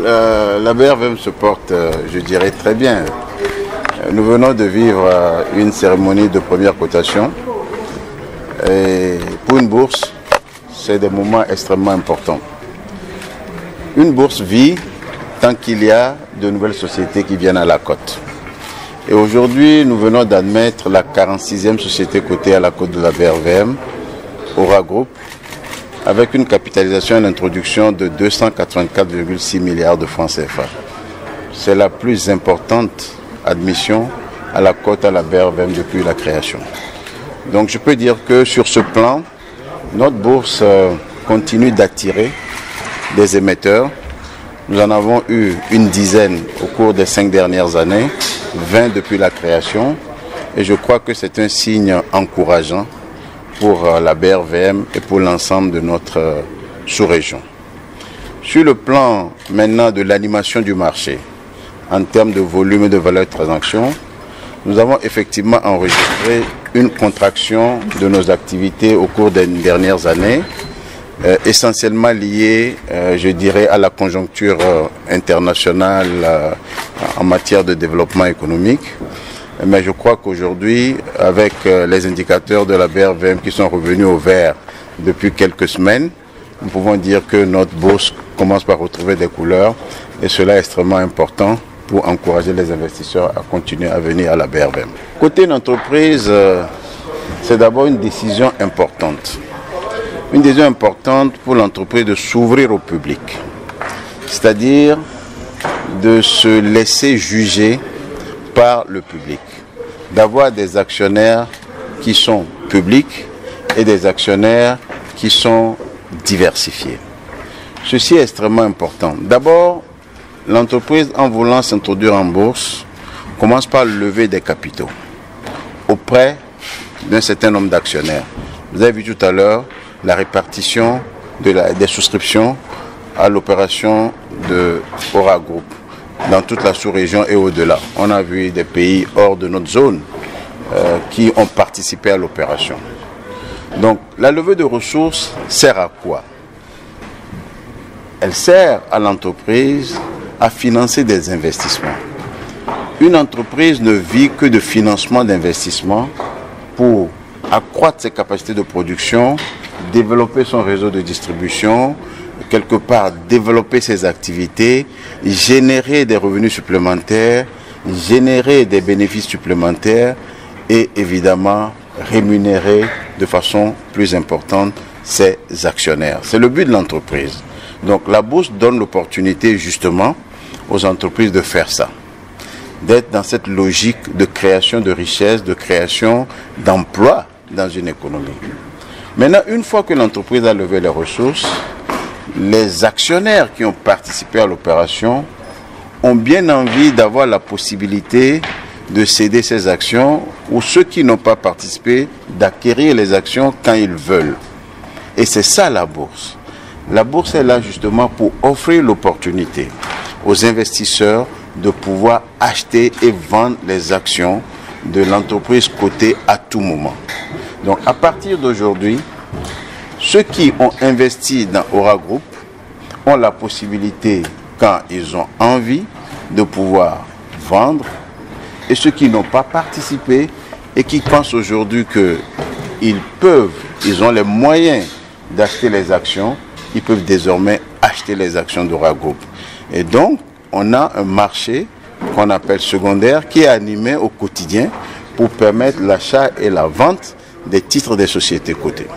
La BRVM se porte, je dirais, très bien. Nous venons de vivre une cérémonie de première cotation. Et pour une bourse, c'est des moments extrêmement importants. Une bourse vit tant qu'il y a de nouvelles sociétés qui viennent à la cote. Et aujourd'hui, nous venons d'admettre la 46e société cotée à la cote de la BRVM, Aura Group, avec une capitalisation et une introduction de 284,6 milliards de francs CFA. C'est la plus importante admission à la cote à la BRVM depuis la création. Donc je peux dire que sur ce plan, notre bourse continue d'attirer des émetteurs. Nous en avons eu une dizaine au cours des 5 dernières années, 20 depuis la création. Et je crois que c'est un signe encourageant pour la BRVM et pour l'ensemble de notre sous-région. Sur le plan maintenant de l'animation du marché, en termes de volume et de valeur de transaction, nous avons effectivement enregistré une contraction de nos activités au cours des dernières années, essentiellement liée, je dirais, à la conjoncture internationale en matière de développement économique. Mais je crois qu'aujourd'hui, avec les indicateurs de la BRVM qui sont revenus au vert depuis quelques semaines, nous pouvons dire que notre bourse commence par retrouver des couleurs et cela est extrêmement important pour encourager les investisseurs à continuer à venir à la BRVM. Côté une entreprise, c'est d'abord une décision importante. Une décision importante pour l'entreprise de s'ouvrir au public, c'est-à-dire de se laisser juger par le public, d'avoir des actionnaires qui sont publics et des actionnaires qui sont diversifiés. Ceci est extrêmement important. D'abord, l'entreprise, en voulant s'introduire en bourse, commence par lever des capitaux auprès d'un certain nombre d'actionnaires. Vous avez vu tout à l'heure la répartition des souscriptions à l'opération de Aura Group dans toute la sous-région et au-delà. On a vu des pays hors de notre zone qui ont participé à l'opération. Donc la levée de ressources sert à quoi? Elle sert à l'entreprise à financer des investissements. Une entreprise ne vit que de financement d'investissement pour accroître ses capacités de production, développer son réseau de distribution, quelque part développer ses activités, générer des revenus supplémentaires, générer des bénéfices supplémentaires et évidemment rémunérer de façon plus importante ses actionnaires. C'est le but de l'entreprise. Donc la bourse donne l'opportunité justement aux entreprises de faire ça, d'être dans cette logique de création de richesse, de création d'emplois dans une économie. Maintenant, une fois que l'entreprise a levé les ressources, les actionnaires qui ont participé à l'opération ont bien envie d'avoir la possibilité de céder ces actions ou ceux qui n'ont pas participé d'acquérir les actions quand ils veulent. Et c'est ça la bourse. La bourse est là justement pour offrir l'opportunité aux investisseurs de pouvoir acheter et vendre les actions de l'entreprise cotée à tout moment. Donc à partir d'aujourd'hui, ceux qui ont investi dans Aura Group ont la possibilité, quand ils ont envie, de pouvoir vendre. Et ceux qui n'ont pas participé et qui pensent aujourd'hui qu'ils ont les moyens d'acheter les actions, ils peuvent désormais acheter les actions d'Aura Group. Et donc, on a un marché qu'on appelle secondaire qui est animé au quotidien pour permettre l'achat et la vente des titres des sociétés cotées.